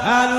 la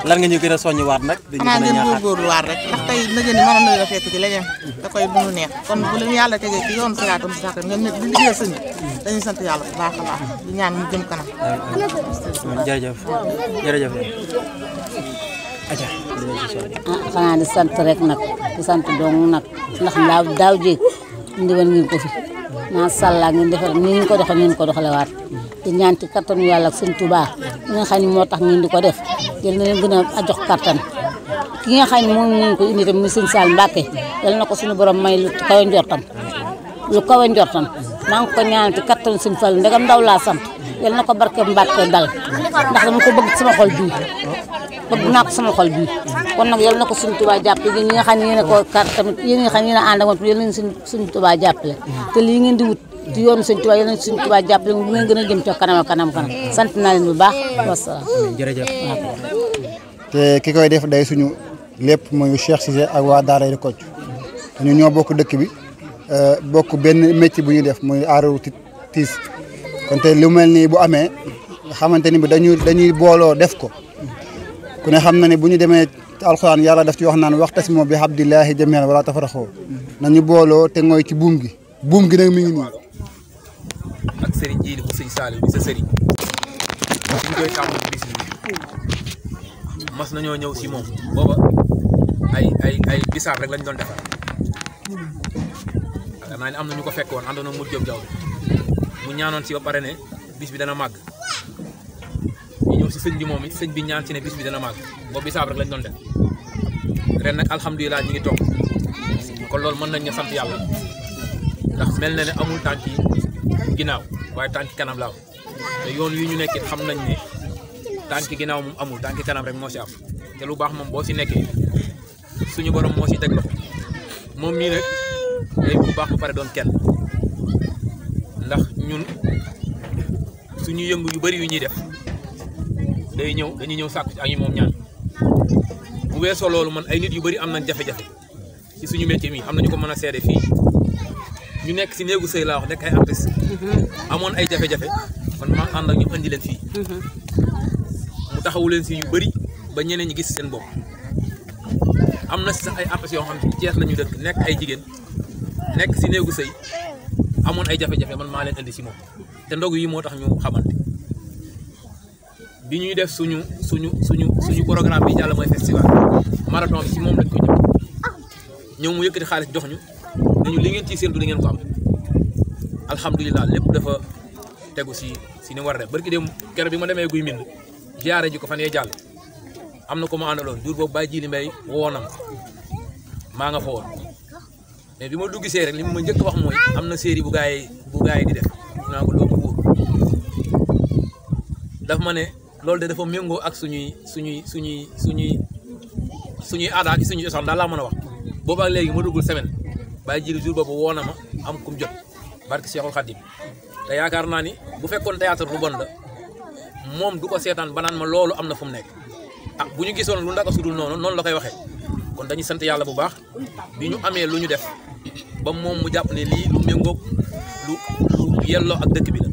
lan nga ñu gën a soññiwaat nag. xanaa ngeen góorgóorluwaat rek ndax tey ndaje ni mënoon nañu la fekk ci leneen da koy bu ñu neex kon bu leen yàlla tegee ci yoon siraatam sax ngeen ne di liggéey sëñ dañuy sant yàlla bu baax a baax di ñaan mu jëm kanam. jërëjëf jërëjëf. xanaa di sant rek nag di sant dong nag ndax daaw jéeg indi woon ngeen ko fi macha allah ngeen defal ni ngeen ko doxee ngeen ko doxalewaat di ñaan ci kattanu yàlla ak sëñ Tuubaa li nga xam ne moo tax ngeen di ko def yal na leen gën a jox kattan ki nga xam ne moom ngeen ko indi tam muy sëñ Sall Mbàkke yal na ko suñu borom may lu kawe njortam maa ngi ko ñaanal ci kattanu sëñ Fall ndegam ndaw laa sant yal na ko barke Mbàkke dal ndax dama ko bëgg sama xol bii bëgg naa ko sama xol bii kon nag yal na ko suñu Tuubaa jàppale ñi nga xam ne yéen a ko kar tamit yéen nga xam ne yéen a ànd ak moom yal nañu suñu Tuubaa jàppale te lii ngeen di wut ci yoonu sëñ Tuubaa yal nañu suñu Tuubaa jàppale bu ngeen gën a jëm ca kanam kanam sant naa leen bu baax wasalaam. jërëjëf. te ki koy def day suñu lépp mooy Cheikh Cissé ak waa Daara di Kocc ñu ñoo bokk dëkk bi bokk benn métier bu ñuy def muy aaru tiis kon te lu mel nii bu amee nga xamante ni bi dañuy booloo def ko ku ne xam na ne bu ñu demee alxuraan yàlla daf ci wax naan waxtasimu bi hablillahi jamii'an wala tafarraqu nañu booloo te ngooy ci buum gi nag mi ngi nii. ak Serigne Djily bu sëñ Saliou bi sa Serigne ñu koy tàmbali bis bi mas nañoo ñëw si moom booba ay bisaab rek lañ doon defar yaakaar naa ne am na ñu ko fekk woon àndoon na mu jóg jaww mu ñaanoon si ba pare ne bis bi dana màgg ñu ñëw si sëñ bi moom it sëñ bi ñaan si ne bis bi dana màgg boobu bisaab rek lañ doon def ren nag alhamdulilah ñu ngi toog kon loolu mën nañ ne sant yàlla ndax mel na ne amul tànki ginnaaw waaye tànki kanam la am te yoon wi ñu nekkit xam nañ ne tànki ginnaaw moom amul tànki kanam rek moo si am te lu baax moom boo si nekkee suñu borom moo si teg loxo moom mii nag day bu baax ba pare doon kenn ndax ñun suñu yëngu yu bari yu ñuy def dañuy ñëw sàkku ak yi moom ñaan bu weesoo loolu man ay nit yu bari am nañ jafe-jafe ci suñu métier mi am na ñu ko mën a seede fii ñu nekk si néegu sëy laa wax nekk ay artiste amoon ay jafe-jafe man maa ànd ak ñu andi leen fii mu taxawu leen si yu bari ba ñeneen ñi gis seen bopp am na si sax ay artistes yoo xam ne Cees la ñu dëkk nekk ay jigéen nekk si néegu sëy amoon ay jafe-jafe man maa leen indi si moom te ndogu yi moo tax ñu xamante bi ñuy def suñu programme bi jàll mooy festival marathon bi si moom lañ ko ñëw mu yëkkati xaalis jox ñu nañu li ngeen ciy séntu di ngeen ko am alhamdulilah lépp dafa tegu si ni war a def barki dem keroog bi ma demee guy mind ziare ji ko fan yee jàll am na ko ma àndaloon jur boobu Baye Jili Mbay woo na maa nga fa woon mais bi ma dugg see rek li ma njëkk wax mooy am na série bu gaa yi di def naa ko loolu wóor daf ma ne loolu de dafa méngoo ak suñuy aada ak suñuy cosaan daal laa mën a wax boobu ak léegi ma duggul semaine Baye Jili jour boobu woo na ma am kum jot barki Seexul Xadim te yaakaar naa ni bu fekkoon théâtre lu bon la moom du ko seetaan ba naan ma loolu am na fu mu nekk ah bu ñu gisoon lu ndaka sudul noonu la koy waxee kon dañuy sant yàlla bu baax bi ñu amee lu ñu def ba moom mu jàpp ne lii lu méngoog lu yelloo ak dëkk bi la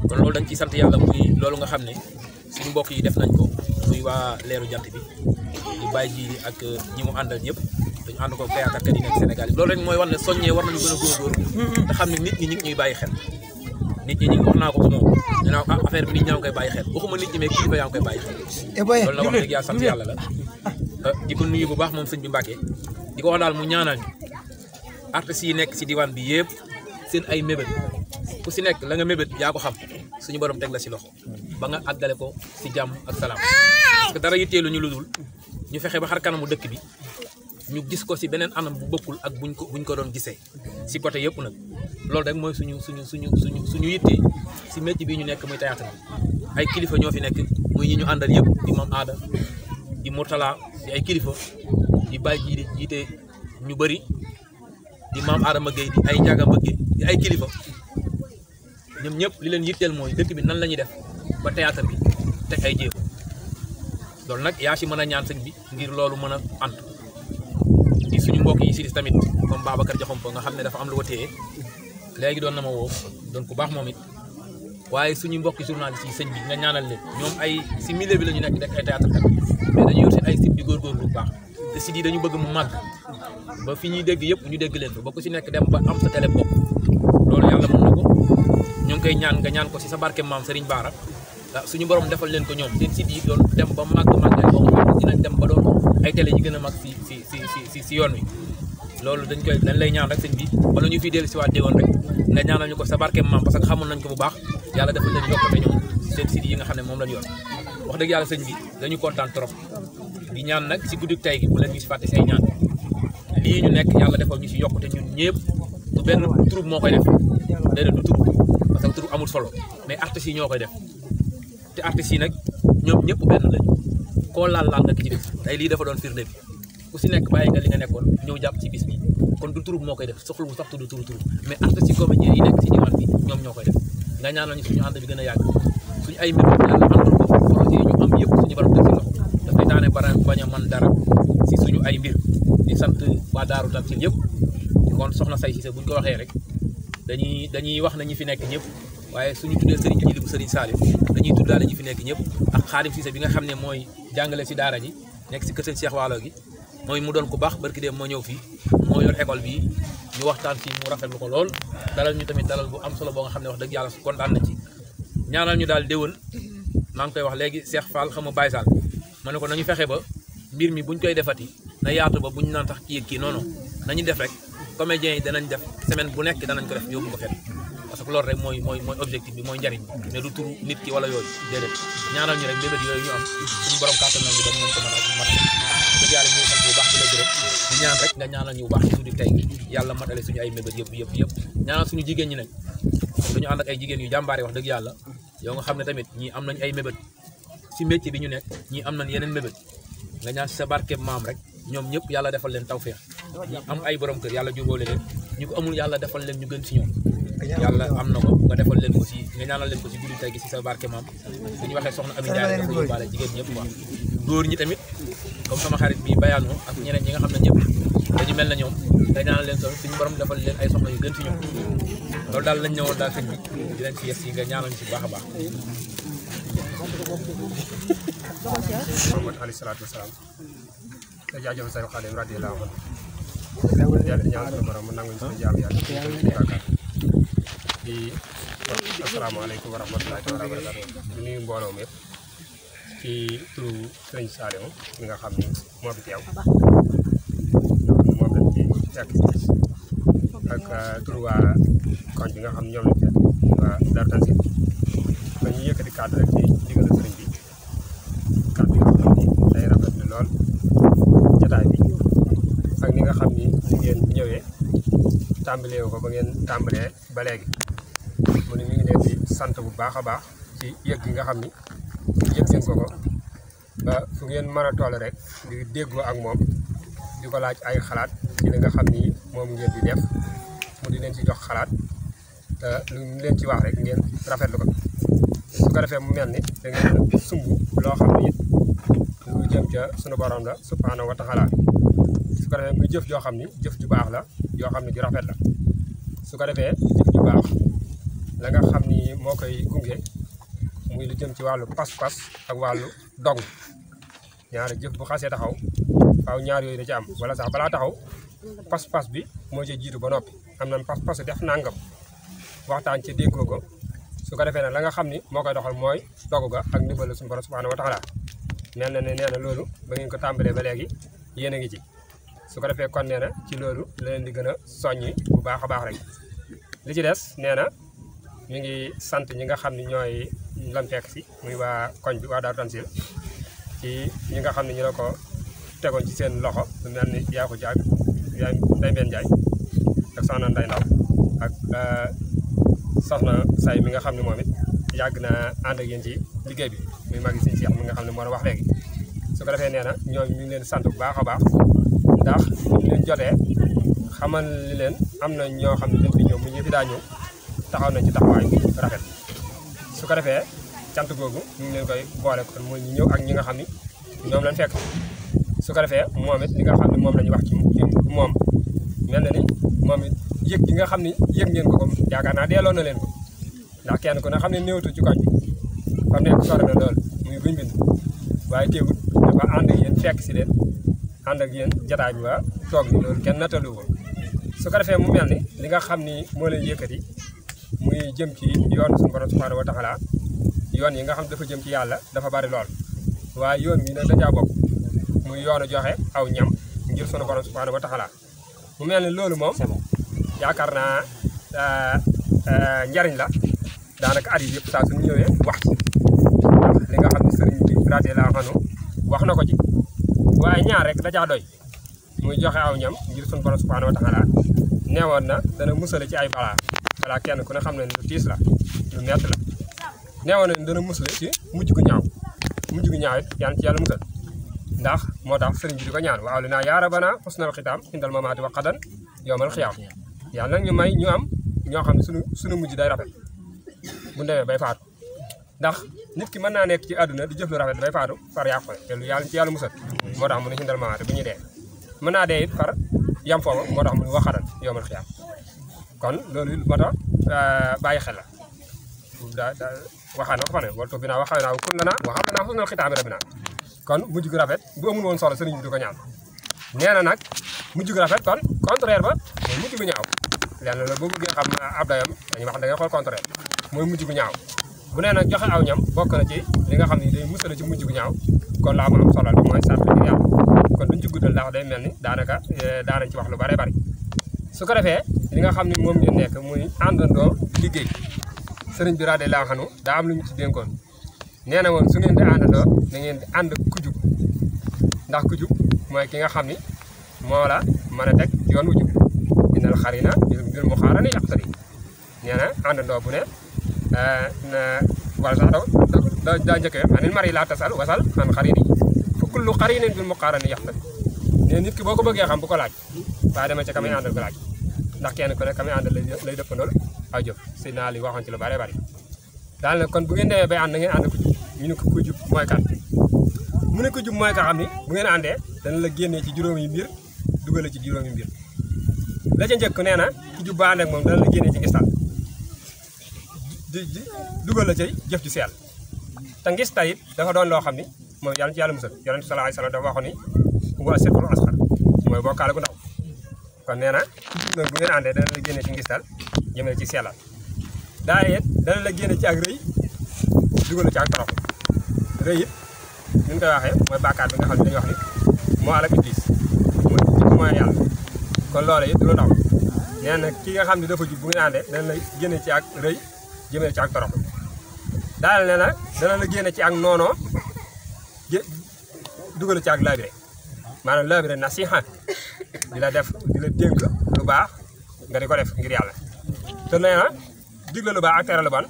kon loolu dañ ciy sant yàlla muy loolu nga xam ne suñu mbokk yi def nañ ko muy waa leeru jant bi di Baye Jili ak ñi mu àndal ñëpp dañu ànd ko théâtre kat yi nekk Sénégal yi loolu rek mooy wax ne soññee war nañu gën a góorgóorlu te xam ne nit ñi ñu ngi ñuy bàyyi xel nit ñi wax naa ko moom dinaa affaire bi nit ñaa ngi koy bàyyi xel waxuma nit ñi mais kilifa yaa ngi koy bàyyi xel loolu la wax dëgg yàlla sant yàlla la di ko nuyu bu baax moom sëñ bi Mbàkke di ko wax daal mu ñaanal ñu artistes yi nekk si diwaan bi yëpp seen ay mébét ku si nekk la nga mébét yaa ko xam suñu borom teg la si loxo ba nga àggale ko si jàmm ak salaam parce que dara yitteelu ñu lu dul ñu fexe ba xar kanamu dëkk bi ñu gis ko si beneen anam bu bokkul ak buñ ko doon gisee si côté yëpp nag loolu rek mooy suñu yitte si métier bi ñu nekk muy théâtre bi ay kilifa ñoo fi nekk muy ñi ñu àndal yëpp di Mame Aada di Mourtala di ay kilifa di Baye Jili jiite ñu bëri di Mame Adama Gueye di ay Ndiaga Mbëgge di ay kilifa ñoom ñëpp li leen yitteel mooy dëkk bi nan la ñuy def ba théâtre bi teg ay jéego loolu nag yaa si mën a ñaan sëñ bi ngir loolu mën a ànd di suñu mbokk yi si dis tamit comme Babacar Diakhoumpa nga xam ne dafa am lu ko téye léegi doon na ma woo doon ku baax moom it waaye suñu mbokki journaliste yi sëñ bi nga ñaanal leen ñoom ay si milieu bi la ñu nekk rek ay théâtre kat mais dañu yor seen ay site di góorgóorlu bu baax te site yi dañu bëgg mu màgg ba fi ñuy dégg yëpp ñu dégg leen fa ba ku si nekk dem ba am sa télé bopp loolu yàlla mën na ko ñu ngi koy ñaan nga ñaan ko si sa barke maam Serigne Bara suñu borom defal leen ko ñoom seen site yi doon dem ba màgg dinañ dem ba doon ay télé yi gën a mag si yoon wi loolu dañ lay ñaan rek sëñ bi wala ñu fiy dellu si waat déwoon rek nga ñaanal ñu ko sa barke maam parce que xamoon nañ ko bu baax yàlla defal leen yokkate ñoom seen site yi nga xam ne moom lañu yor wax dëgg yàlla sëñ bi dañu kontaan trop di ñaan nag si guddi tey gi bu leen ñu si fàtte say ñaan lii ñu nekk yàlla defal ñu si yokkute ñun ñëpp du benn troupe moo koy def déedéet du troupe parce que troupe amul solo mais artistes yi ñoo koy def te artistes yi nag ñoom ñëpp benn lañu koo laal nga ki ci def tey lii dafa doon firnde bi ku si nekk bàyyi nga li nga nekkoon ñëw jàpp ci bis bi kon du troupe moo koy def soxla bu sax tudd troupe mais artistes yi comédiens yi nekk si diwaan bi ñoom ñoo koy def nga ñaanal ñu suñu ànd bi gën a yàgg suñu ay mbir yàlla àndul ko projet yi ñu am yëpp suñu borom teg si loxo dafay daane bañ a man dara si suñu ay mbir di sant waa Daaru Tanzil yëpp kon soxna Say Cissé buñ ko waxee rek dañuy wax na ñi fi nekk ñëpp waaye suñu tuddee Serigne Jili bu Serigne Salif dañuy tuddaale ñi fi nekk ñëpp ak Xaadim Cissé bi nga xam ne mooy jàngale si daara ji nekk si kër Sëñ Cheikh Waalo gi mooy mu doon ku baax barki dem moo ñëw fii moo yor école bi ñu waxtaan fii mu rafetlu ko lool dalal ñu tamit dalal bu am solo boo nga xam ne wax dëgg yàlla kontaan na ci ñaanal ñu daal déwén maa ngi koy wax léegi Cheikh Fall xam nga Baye Sall ma ne ko nañu fexe ba mbir mi buñ koy defati na yaatu ba buñ naan tax kii non nañu def rek comédiens yi danañ def semaine bu nekk danañ ko def yóbbu ko fenn parce que loolu rek mooy objectif bi mooy njariñ mais du turu nit ki wala yooyu déedéet ñaanal ñu rek bébét yooyu ñu am suñu borom kàttan nañ bi dañ nañ ko mën a dëgg yàlla ñu sant bu baax di la gërëm di ñaan rek nga ñaanal ñu bu baax ci guddi tey yàlla matale suñu ay mébét yëpp ñaanal suñu jigéen ñi nag dañu ànd ak ay jigéen yu jàmbaare wax dëgg yàlla yow nga xam ne tamit ñii am nañ ay mébét si métier bi ñu nekk ñii am nañ yeneen mébét nga ñaan si sa barke maam rek ñoom ñëpp yàlla defal leen tawfeex ñi am ay borom kër yàlla jubóole leen ñu ko amul yàlla defal leen ñu gën si ñoom yàlla am na ko nga defal leen ko si nga ñaanal leen ko si guddi tey gi si sa barke maam suñu waxee soxna Ami Ndiaye dafa yóbbaale jigéen ñëpp quoi góor ñi tamit comme sama xarit bi bayaanoo ak ñeneen ñi nga xam ne ñëpp dañu mel na ñoom nga ñaanal leen soxna suñu borom defal leen ay soxna yu gën si ñoom loolu daal lañ ñëwoon daal sëñ bi di leen si yes yi nga ñaanal ñu si baax a baax Muhammad alayhi salaatu wasalaam te jaajëf say Xaadim radiyallaahu anhu yàlla ñaan suñu borom mu nangu ñu suñu jaam yàlla ci yaakaar di asalaamaaleykum wa rahmatullaahi wa barakaatuh di nuyu mbooloo mi ci turu Sëriñ Saliou mi nga xam ne moo fi teew moo fi fekk ak turu waa koñ bi nga xam ne ñoom lañ fekk waa Darou Tanzil dañuy yëkkati kàddu rek ci ndigal sëriñ bi kàddu yoo xam ni day rafetlu lool jotaay bi ak ni nga xam ni ni ngeen ñëwee tàmbalee ko ba ngeen tàmbalee ba léegi mu ne mi ngi leen di sant bu baax a baax ci yëg gi nga xam ni yëg ngeen ko ba fu ngeen mën a toll rek di déggoo ak moom di ko laaj ay xalaat ci li nga xam ni moom ngeen di def mu di leen ci jox xalaat te lu ñu leen ci wax rek ngeen rafetlu ko su ko defee mu mel ni da ngeen sumb loo xam ni lu jëm ca sunu borom la subhaanahu wa taala su ko defee muy jëf joo xam ni jëf ju baax la yoo xam ne ju rafet la su ko defee jëf ju baax la nga xam ni moo koy gunge muy lu jëm ci wàllu pas-pas ak wàllu dog ñaari jëf bu xasee taxaw waaw ñaar yooyu da ci am wala sax balaa taxaw pas-pas bi moo ci jiitu ba noppi am nañ pas-pas def nangam waxtaan ci déggoo ko su ko defee nag la nga xam ni moo koy doxal mooy dogu ga ak ndimbalu suñu borom subhanahu wa taala mel na ne nee na loolu ba ngeen ko tàmbalee ba léegi yéen a ngi ci su ko defee kon nee na ci loolu la leen di gën a soññi bu baax a baax rek li ci des nee na mi ngi sant ñi nga xam ni ñooy lam fekk si muy waa koñ bi waa Darou Tanzil ci ñi nga xam ne ñu la ko tegoon ci seen loxo lu mel ni Yaaku Jaag yaay Ndeye Mbène Ndiaye ak soxna Ndeye Ndaw ak soxna Say mi nga xam ne moom it yàgg na ànd ak yéen ci liggéey bi muy magi Sëñ Cheikh mi nga xam ne moo la wax léegi su ko defee nee na ñoom ñu ngi leen sant bu baax a baax ndax ñu leen jotee xamal li leen am na ñoo xam ne dañ fi ñëw mu ñu fi daa ñëw taxaw nañ ci taxawaay rafet su ko defee cant googu ñu ngi leen koy boole kon mooy ñu ñëw ak ñi nga xam ni ñoom lañ fekk su ko defee moom it li nga xam ne moom la ñu wax ci moom mel na ni moom it yëg gi nga xam ni yëg ngeen ko comme yaakaar naa delloo na leen ko ndax kenn ku ne xam ne néewtu ci koñ bi fam nekk sore na lool muy buñ bind waaye teewul dafa ànd ak yéen fekk si leen ànd ak yéen jataay bi ba toog ni loolu kenn nattalu ko su ko defee mu mel ni li nga xam ni moo leen yëkkati muy jëm ci yoon suñu borom subhanahu wa taala yoon yi nga xam dafa jëm ci yàlla dafa bari lool waaye yoon wi nag dajaa bokk muy yoonu joxe aw ñam ngir sunu borom subhanahu wa taala mu mel ni loolu moom yaakaar naa njariñ la daanaka at yi yëpp saa suñu ñëwee wax ci ndax li nga xam ne sëriñ bi radiyallaahu anhu wax na ko ci waaye ñaar rek dajaa doy muy joxe aw ñam ngir sunu borom subhanahu wa taala neewoon na dana musale ci ay balaa kenn ku ne xam ne lu tiis la lu metti la neewoon na dana musale ci mujj gu ñaaw it yàlla ci yàlla musal ndax moo tax sëriñ bi di ko ñaan waaw li naa yaa rabbana husnal xitaam indal mamaati wa qadan yawmal xiyaam yàlla nag ñu may ñu am ñoo xam ne suñu mujj day rafet bu demee bay faatu ndax nit ki mën naa nekk ci àdduna di jëf lu rafet bay faatu far yàqu te lu yàlla ci yàlla musal moo tax mu ne indal mamaati bu ñuy dee mën naa dee it far yam foofa moo tax mu ne wa qadan yawmal xiyaam kon loolu moo tax bàyyi xel la waxaan na ko fa ne wala toog bi naa waxee naa kun la naa waxam la naa husnal xitaami rabbina kon mujj gu rafet bu amul woon solo sëriñ bi di ko ñaan nee na nag mujj gu rafet kon contraire ba mooy mujj gu ñaaw lenn la boo bëggee xam ab dayam dañuy wax da ngay xool contraire mooy mujj gu ñaaw bu nee nag joxe aw ñam bokk na ci li nga xam ne day musal ci mujj gu ñaaw kon laa ma am solo bi mooy sant ngir yàlla kon duñ ci guddal ndax day mel ni daanaka daanañ ci wax lu bare bari su ko defee li nga xam ne moom ngeen nekk muy àndandoo liggéey sëriñ bi radiyallaahu anhu daa am lu ñu ci dénkoon nee na woon su ngeen di àndandoo da ngeen di ànd ku jub ndax ku jub mooy ki nga xam ni moo la mën a teg yoon wu jub innal xarina bil muqaarani yaqtadi nee na àndandoo bu ne wala sax daa njëkkee anil mari laa tasal wasal an xarini fa kullu xarinin bil muqaarani yaqtadi nee nit ki boo ko bëggee xam bu ko laaj waaye dama ca kamay àndal ko laaj ndax kenn ku ne kamay àndal lay dëppandool aw jëf si naa li waxoon ci lu bare bari daal na kon bu ngeen demee bay ànd na ngeen ànd ku jub ñu ne ko ku jub mooy kan mu ne ko jub mooy ka xam ni bu ngeen àndee dana la génnee ci juróomi mbir dugale ci juróomi mbir la ca njëkk nee na ki jub ba ànd ak moom dana la génnee ci ngistal di dugal la cay jëf ju seel te ngistal it dafa doon loo xam ni moom yàlla ci yàlla musal yonent sallallahu alayhi wasallam dafa waxoon ni wa sirkul asxar mooy bokkaale gu ndaw kon nee na bu ngeen àndee dana la génnee ci ngistal jëmee ci sellal daa it dana la génne ci ak rëy dugal la ci ak torox rëy it ni ñu koy waxee mooy bàkkaar bi nga xam ne dañuy wax ni moo alak iblis mooy yàlla kon loola it du lu ndaw nee na ki nga xam ne dafa jub bu ngeen àndee dana la génne ci ak rëy jëmee ci ak torox daal ne na dana la génne ci ak noonoo dugal ci ak laabire maanaam laabire nasiha di la def di la dénk lu baax nga di ko def ngir yàlla te nee na digle lu baax ak tere lu bon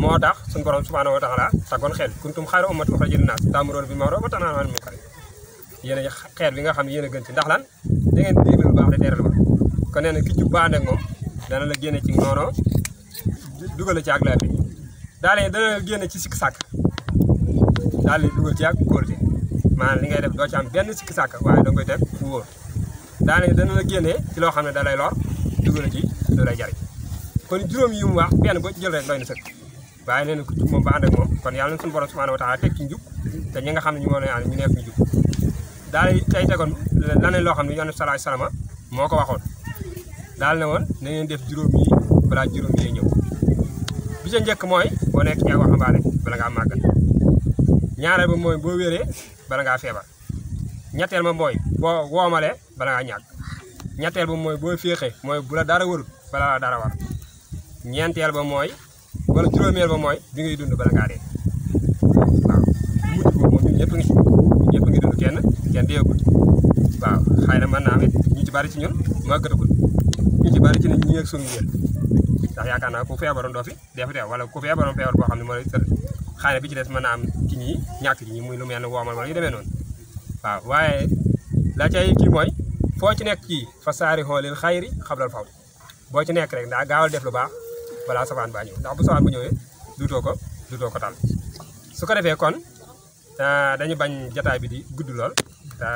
moo tax suñu borom subhanahu wa taala taggoon xel kuntum xayra ummatin uxrijat linnaas ta'muruuna bil ma'ruufi wa tanhawna 'anil munkar yéen a xeet bi nga xam ne yéen a gën ci ndax lan da ngeen digle lu baax di tere lu bon kon nee na ki jub ba ànd ak moom dana la génne ci noonu dugal ci ak laabire daal dana la génne ci sikk sàkk daal di dugal ci ak kóolute maanaam li ngay def doo ci am benn sikki sàkk waaye da nga koy teg fu wóor daanaka dana la génnee ci loo xam ne da lay lor dugal ci lu lay jariñ kon juróom yi mu wax benn boo ci jël rek doy na sëkk waaye nee na ku jub moom ba ànd ak moom kon yàlla na suñu borom subhanahu wa taala teg ci njub te ñi nga xam ne ñu moo lay ànd ñu nekk ñu jub daal tey tegoon laneen loo xam ne yonent sallallahu alayhi wasallam moo ko waxoon daal ne woon na ngeen def juróom yi balaa juróom yi ñëw bi ca njëkk mooy boo nekk ci waxambaane bala ngaa màggal ñaareel ba mooy boo wéree bala ngaa feebar ñetteel ba mooy boo woomalee bala ngaa ñàkk ñetteel ba mooy boo féexee mooy bu la dara warul bala la dara war ñeenteel ba mooy wala juróomeel ba mooy bi ngay dund bala ngaa dee waaw mujj boobu moom ñun ñëpp ngi dund kenn deegul waaw xëy na mën naa am it ñu ci bari ci ñun màggatagul ñu ci bari ci ñun ñu ngi ak sunu yéen ndax yaakaar naa ku feebaroon doo fi dee fi teew wala ku feebaroon feebar boo xam ne moo lay tëdd xëy na bi ci des mën naa am ci ñi ñàkk ci ñi muy lu mel ne woomal wala yu demee noonu waaw waaye la cay kii mooy foo ci nekk kii fa saari xoolil xayri xablal faw boo ci nekk rek ndax gaawal def lu baax balaa safaan baa ñëw ndax bu safaan bu ñëwee duutoo ko tal su ko defee kon dañu bañ jataay bi di gudd lool te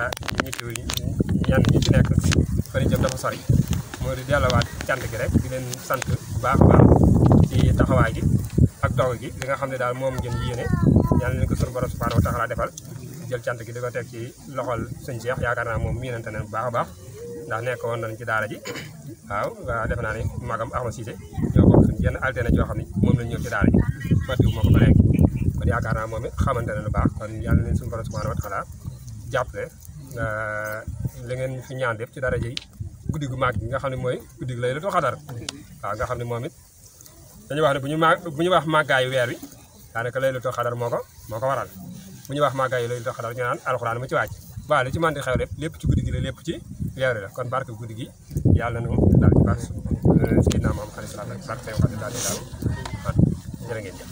ñi ci nekk fa ñu jëm dafa sori moo di delluwaat cant gi rek di leen sant bu baax a baax ci taxawaay gi ak dog gi li nga xam ne daal moom ngeen yéene yàlla nañu ko sunu borom subhanahu wa taala defal jël cant gi di ko teg ci loxol sëñ Cheikh yaakaar naa moom miinante ne bu baax a baax ndax nekk woon nañ ci daara ji waaw defe naa ne magam Ahmad Cissé ñoo bokk suñu jenn alterne joo xam ne moom lañ ñëw ci daara ji fàttiwu ma ko ba léegi kon yaakaar naa moom it xamante ne lu baax kon yàlla nañu sunu borom subhanahu wa taala jàppale li ngeen fi ñaan def ci daara ji guddi gu màgg gi nga xam ne mooy guddi gu Laylatul Qadr waaw nga xam ne moom it dañuy wax ne bu ñu wax màggaayu weer wi daanaka Laylatul Qadr moo ko waral bu ñu wax màggaayu Laylatul Qadr ñu naan alxuraan mu ci wàcc waaw li ci mën di xew lépp ci guddi gi la lépp ci weer wi la kon barke guddi gi yàlla na daal ci barke Seydina Muhammad alayhi salaam barke tey wax daal di daal jërë ngeen jëf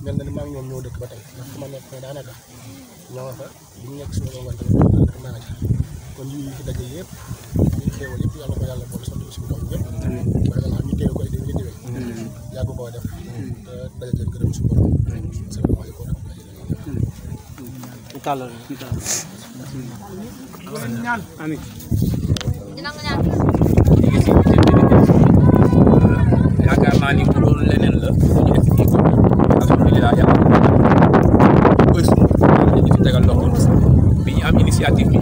mel na ni maa ngi ñoom ñoo dëkk ba tey ndax fu ma nekk daanaka ñoo nga fa bu ñu nekk suñu rongoñ tamit naa nga ca kon yi fi daje yëpp ñuy xéewal yëpp yàlla ko yàlla boole sotti suñu kaw ñëpp ba nga xam ñu teew koy déwén déwén yàgg koo def te daje leen gërëm suñu borom salaamaaleykum wa rahmatulah amiin yaakaar naa ni bu doon leneen la ñu def ci ko alhamdulilah yàlla ñu fi tegal loxo bi ñu am initiative bi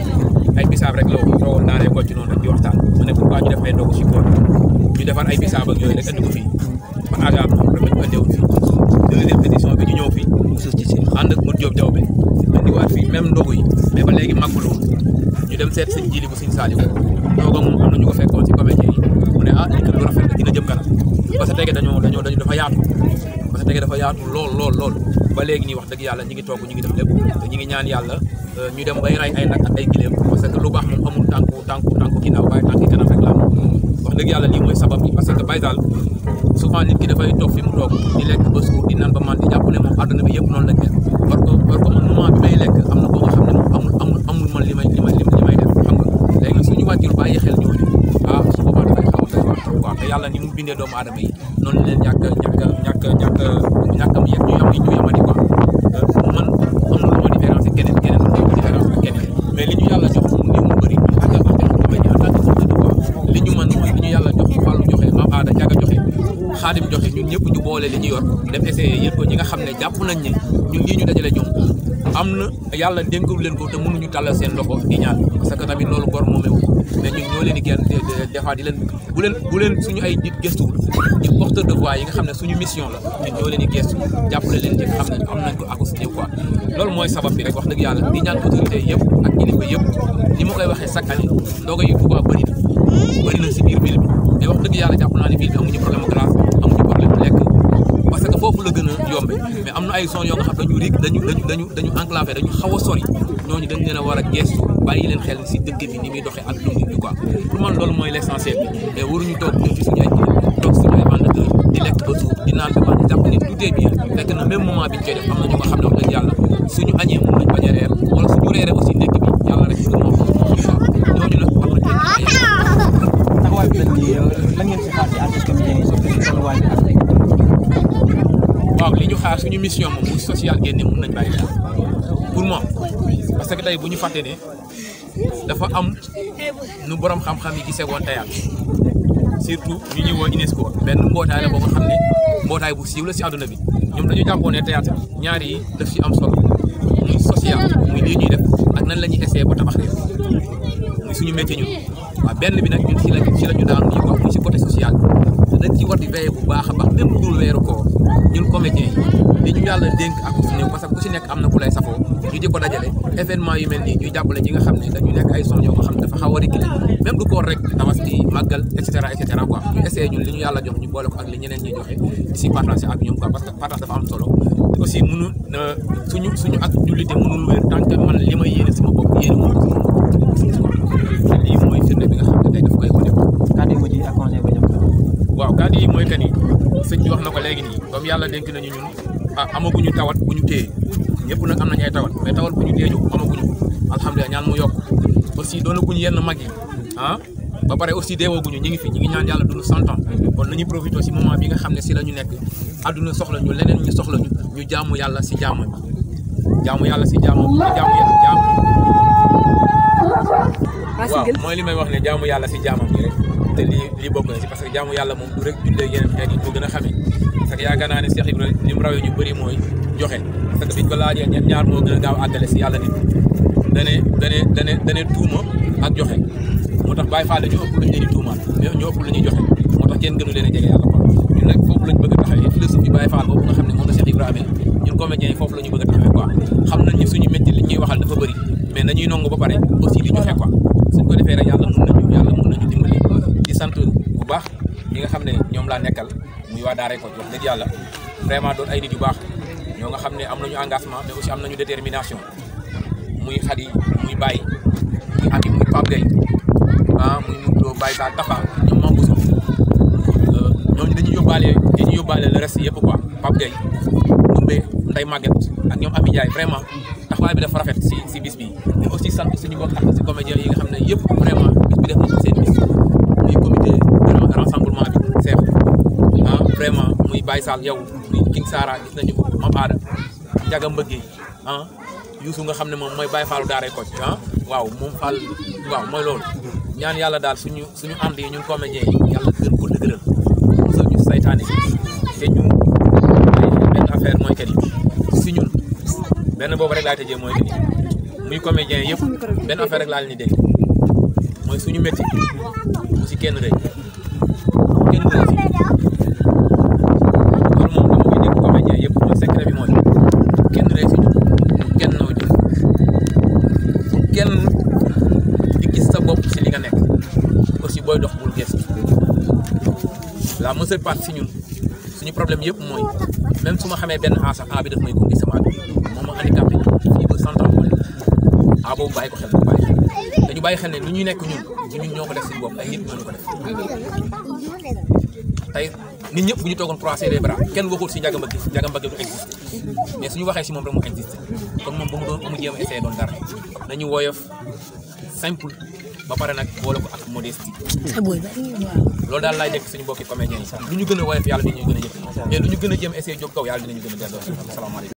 ay bisaab rek la woon daanee ko ci noonu rek di waxtaan mu ne pourquoi ñu def ay ndogu ci koor ñu defar ay bisaab ak yooyu rek andi ko fii man agam rek lañu andewoon fii deuxième édition bi ñu ñëw fii ànd ak Modou Diop Diawbe andiwaat fii même ndogu yi mais ba léegi màggul woon ñu dem seet sëñ Jili bu sëñ Saliou toog ak moom am na ñu ko fekkoon ci comédien yi mu ne ah lii kat lu rafet la dina jëm kanam parce que tege dafa yaatu parce que tege dafa yaatu lool ba léegi nii wax dëgg yàlla ñi ngi togg ñi ngi def lépp te ñi ngi ñaan yàlla ñu dem bay ray ay nag ak ay gileem parce que lu baax moom amul tànku ginnaaw waaye tànki kanam rek la am wax dëgg yàlla lii mooy sabab bi parce que Baye Sall souvent nit ki dafay toog fi mu toog di lekk ba suur di naan ba man di jàpp ne moom àdduna bi yëpp noonu lañ def war ko man moment bi may lekk am na koo nga xam ne moom amul man li may def xam nga léegi nag suñu wàccul bàyyi xel ñooñu su boobaa dafay xaw a doy waar quoi te yàlla ni mu bindee doomu aadama yi noonu leen ñàkk am yëpp ñu yamadi quoi man am na lu ma différence keneen am na différence ak keneen mais li ñu yàlla jox mu néew mu bëri li ñu mën mooy li ñu yàlla jox Fallou joxe Mame Ada Ndiaga joxe Xaadim joxe ñun ñëpp ñu boole li ñu yor dem essayer yëpp ko ñi nga xam ne jàpp nañ ne ñun lii ñu dajale ñoom am na yàlla dénkul leen ko te mënuñu tàllal seen loxo di ñaan parce que tamit loolu bor moomewu mais ñun ñoo leen di gën des fois di leen bu leen suñu ay nit gëstuwul ñun porteur de voix yi nga xam ne suñu mission la ñun ñoo leen di gëstu jàppale leen ci xam ne am nañ ko accompagner quoi loolu mooy sabab bi rek wax dëgg yàlla di ñaan autorité yëpp ak kilifa yëpp ni ma koy waxee chaque année ndogo yi Touba bëri na si biir ville bi mais wax dëgg yàlla jàpp naa ne ville bi amuñu problème glace amuñu problème lekk parce que foofu la gën a yombe mais am na ay zone yoo nga xam dañu rig dañu enclavé dañu xaw a sori ñooñu dañ leen a war a gestu bàyyi leen xel si dëkk bi ni muy doxee ak dund bi quoi pour man loolu mooy l'essentiel bi mais waruñu toog ñun ci suñu ay toog suñu ay vendeur di lekk ba suuf di naan ba man jàpp ni tout est bien fekk na même moment bi ñu koy def am na ñu nga xam ne wax dëgg yàlla suñu añee mun nañ bañ a reer wala suñu reeree aussi ndekki bi yàlla rek gën moo ñooñu nag war nañ taxawaay bi lan ngeen si xaar ci artiste comédien yi taxawaay bi ak waaw li ñu xaar suñu mission moom bu social génne mun nañ bàyyi pour moom parce que tey bu ñu fàtte ne dafa am nu borom xam-xam yi gisee woon théâtre surtout ñu ñuy woo UNESCO benn mbootaay la boo nga xam ne mbootaay bu siiw la si àdduna bi ñoom dañu jàppoon ne théâtre ñaari yi daf ci am solo muy social muy lii ñuy def ak nan la ñuy essayer ba tabax réew muy suñu métier ñun waaw benn bi nag ñun ci la ñu daan ñu wax muy si côté social te dañ ci war di veiller bu baax a baax même bu dul weeru koor ñun comédien yi li ñu yàlla dénk ak ku si ñëw parce que ku si nekk am na ku lay safoo ñu di ko dajale événement yu mel nii ñuy jàppale ñi nga xam ne dañu nekk ay son yoo nga xam ne dafa xaw a réguler même du koor rek tabaski màggal et cetera quoi ñu essayé ñun li ñu yàlla jox ñu boole ko ak li ñeneen ñuy joxe si partage ak ñoom quoi parce que partage dafa am solo te aussi mënu suñu ak jullite mënul wér tant que man li may yéene sama bopp yéene moom lii mooy firnde bi nga xam ne tey daf koy wane kàddu yi mujj ak conseil ba ñëw waaw kàddu yi mooy que ni sëñ bi wax na ko léegi nii comme yàlla dénk nañu ñun amaguñu tawat bu ñu téye ñëpp nag am nañu ay tawat mais tawat bu ñu téye ñu amaguñu alhamdulilah ñaan mu yokk aussi doonaguñu yenn mag yi ba pare aussi deewooguñu ñi ngi fi ñi ngi ñaan yàlla dund 100 ans kon nañu profité si moment bi nga xam ne si la ñu nekk àdduna soxla ñu leneen ñu soxla ñu jaamu yàlla si jaamu yàlla si jaamu waaw mooy li may wax ne jaamu yàlla si jaamam yi rek te lii bokk na si parce que jaamu yàlla moom du rek jullee yeneen xeet yi ko gën a xamee parce que yaakaar naa ne Cheikh Ibrahima li mu rawee ñu bëri mooy joxe parce que biñ ko laajee ñaar moo gën a gaaw àggale si yàlla nit dane tuuma ak joxe moo tax Baye Fall la ñu ëpp lu ñu leen di tuumaal mais ñu ëpp lu ñuy joxe moo tax kenn gënu leen a jege yàlla quoi ñun nag foofu lañ bëgg a taxawee philosophie Baye Fall boobu nga xam ne moom la Cheikh Ibrahima ñun comédiens yi foofu la ñu bëgg a taxawee quoi xam nañ ni suñu métier li ñuy waxal dafa bëri mais nañuy nongu ba pare aussi di joxe quoi suñ ko defee rek yàlla mën nañu dimbali di sant bu baax ñi nga xam ne ñoom laa nekkal muy waa Daaray Kocc wax dëgg yàlla vraiment doon ay nit yu baax ñoo nga xam ne am nañu engagement mais aussi am nañu détermination muy Khady muy Baye muy Ami muy Pape Gueye muy Moudou Baye Sall Tafa ñoom Mame Bousso ñooñu dañuy yóbbaale le reste yëpp quoi Pape Gueye Ndoumbe Ndeye Maguette ak ñoom Ami Ndiaye vraiment taxawaay bi dafa rafet si bis bi mais aussi sant suñu mbokk ak si comédiens yi nga xam ne yëpp vraiment bis bi def na ko seen bis muy comité rassemblement bi Cheikh vraiment muy Baye Sall yow muy King Sara gis nañu ko Mame Ada Ndiaga Mbëgge Youssou nga xam ne moom mooy Baye Fallu Daaray Kocc waaw moom Fall waaw mooy loolu ñaan yàlla daal suñu ànd yi ñun comédiens yi yàlla gën ko dëgëral mosal ñu saytaane te ñu benn affaire mooy que ni si ñun benn boobu rek laay tëjee mooy que ni muy comédiens yëpp benn affaire rek laa leen di dégg mooy suñu métier bu si kenn rëy si loolu moom dama koy dégg comédiens yëpp mooy secret bi mooy kenn rëy si ñun kenn naw jëf kenn di gis sa bopp si li nga nekk aussi booy dox bul gëstu la majeure partie si ñun suñu problème yëpp mooy même su ma xamee benn sax bi daf may gunge sama moom ma handicapé fii ba 100 ans boobu bàyyi ko xel dañu bàyyi xel ne lu ñuy nekk ñun ñoo ko def suñu bopp ay nit ñoo ñu ko def tey nit ñëpp bu ñu toogoon croiser les bras kenn waxul si Ndiaga Mbacké du existe mais suñu waxee si moom rek mu existe kon moom ba mu jéem a essayé doon dara nañu woyof simple ba pare nag boole ko ak modestie loolu daal laay dégg suñu mbokki comédien yi lu ñu gën a woyof yàlla dinañu gën a yëg mais lu ñu gën a jéem a essayé jóg kaw yàlla dinañu gën a delloo salaamaaleykum